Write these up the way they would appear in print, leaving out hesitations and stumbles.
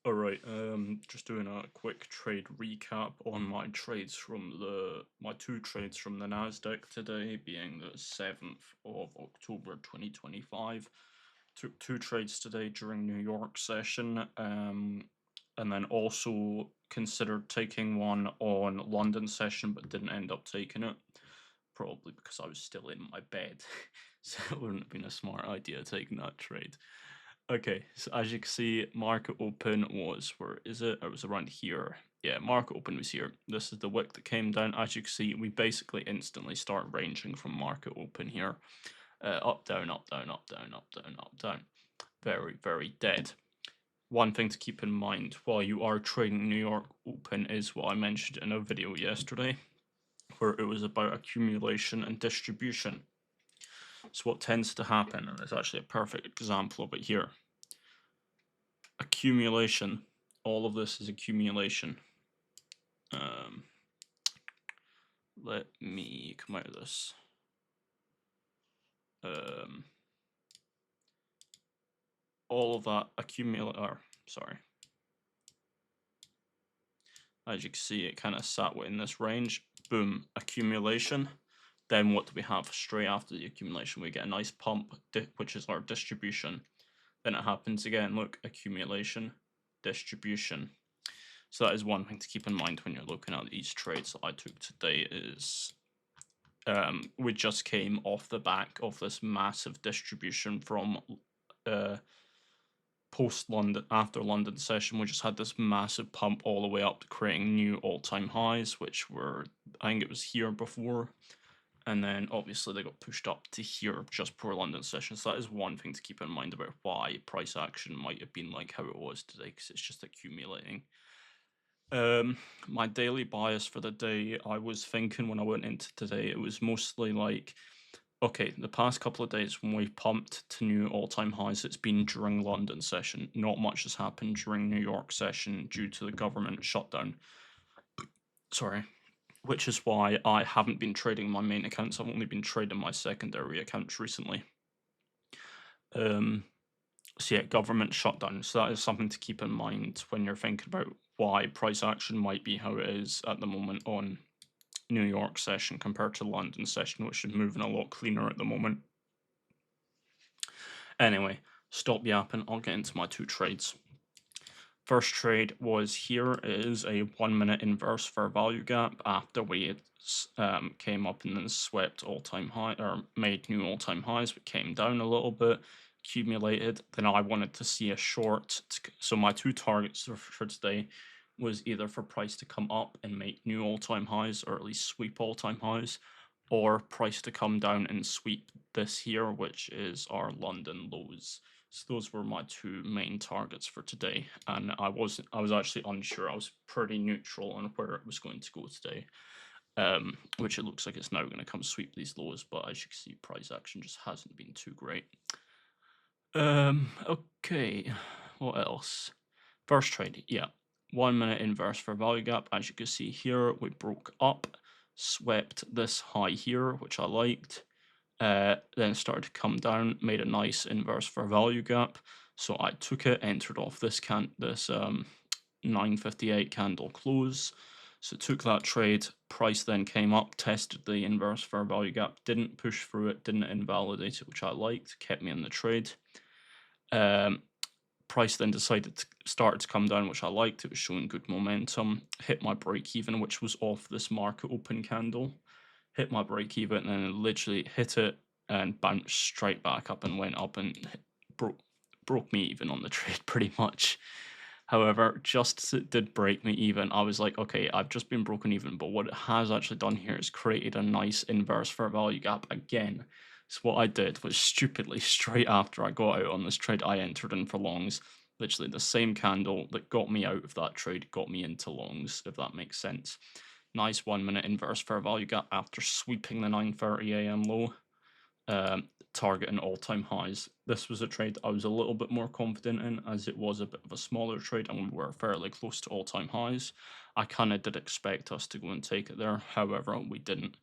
Alright, just doing a quick trade recap on my trades from my two trades from the Nasdaq today, being the 7th of October 2025. Took two trades today during New York session, and then also considered taking one on London session, but didn't end up taking it. Probably because I was still in my bed, so it wouldn't have been a smart idea taking that trade. Okay, so as you can see, market open was, where is it? It was around here. Yeah, market open was here. This is the wick that came down. As you can see, we basically instantly start ranging from market open here. Up, down, up, down, up, down, up, down, up, down. Very, very dead. One thing to keep in mind while you are trading New York open is what I mentioned in a video yesterday, where it was about accumulation and distribution. So what tends to happen, and there's actually a perfect example of it here. Accumulation. All of this is accumulation. Let me come out of this. All of that sorry. As you can see, it kind of sat within this range. Boom, accumulation. Then what do we have straight after the accumulation? We get a nice pump, which is our distribution. Then it happens again, look, accumulation, distribution. So that is one thing to keep in mind when you're looking at these trades that I took today is we just came off the back of this massive distribution from post-London, after London session. We just had this massive pump all the way up, creating new all-time highs, which were, I think it was here before. And then obviously they got pushed up to here just before London session. So that is one thing to keep in mind about why price action might have been like how it was today, because it's just accumulating. My daily bias for the day, I was thinking when I went into today, it was mostly like, okay, the past couple of days when we've pumped to new all-time highs, it's been during London session. Not much has happened during New York session due to the government shutdown. Sorry. Which is why I haven't been trading my main accounts. I've only been trading my secondary accounts recently. So yeah, government shutdown. So that is something to keep in mind when you're thinking about why price action might be how it is at the moment on New York session compared to London session, which is moving a lot cleaner at the moment. Anyway, stop yapping. I'll get into my two trades. First trade was here is a 1 minute inverse fair value gap after we came up and then swept all-time high, or made new all-time highs, but came down a little bit, accumulated. Then I wanted to see a short. So my two targets for today was either for price to come up and make new all-time highs, or at least sweep all-time highs, or price to come down and sweep this here, which is our London lows. So those were my two main targets for today, and I was actually unsure. I was pretty neutral on where it was going to go today, which it looks like it's now going to come sweep these lows, but as you can see, price action just hasn't been too great. Okay, what else? First trade, yeah, 1 minute inverse for value gap. As you can see here, we broke up, swept this high here, which I liked. Then started to come down, made a nice inverse for value gap. So I took it, entered off this 958 candle close. So took that trade, price then came up, tested the inverse fair value gap, didn't push through it, didn't invalidate it, which I liked, kept me in the trade. Price then started to come down, which I liked. It was showing good momentum. Hit my break even, which was off this market open candle. Hit my break even and then literally hit it and bounced straight back up and went up and broke me even on the trade pretty much. However, just as it did break me even, I was like, okay, I've just been broken even, but what it has actually done here is created a nice inverse fair value gap again. So what I did was stupidly, straight after I got out on this trade, I entered in for longs. Literally the same candle that got me out of that trade got me into longs, if that makes sense. Nice 1 minute inverse fair value gap after sweeping the 9:30 a.m. low, targeting all-time highs. This was a trade I was a little bit more confident in, as it was a bit of a smaller trade and we were fairly close to all-time highs. I kind of did expect us to go and take it there, however, we didn't.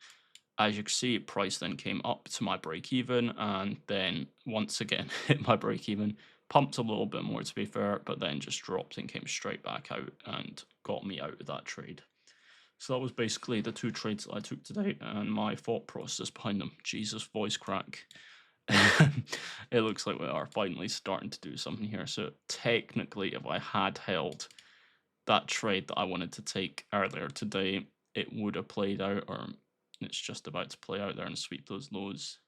As you can see, price then came up to my break even and then once again hit my break even, Pumped a little bit more to be fair, but then just dropped and came straight back out and got me out of that trade. So that was basically the two trades that I took today and my thought process behind them. Jesus, voice crack. It looks like we are finally starting to do something here. So technically, if I had held that trade that I wanted to take earlier today, it would have played out, or it's just about to play out there and sweep those lows.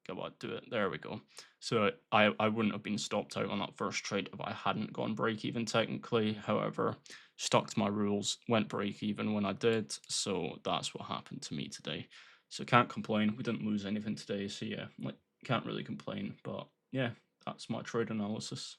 Go on, do it. There we go. So I wouldn't have been stopped out on that first trade if I hadn't gone break even technically. However, stuck to my rules, went break even when I did. So that's what happened to me today. So can't complain. We didn't lose anything today. So yeah, like can't really complain. But yeah, that's my trade analysis.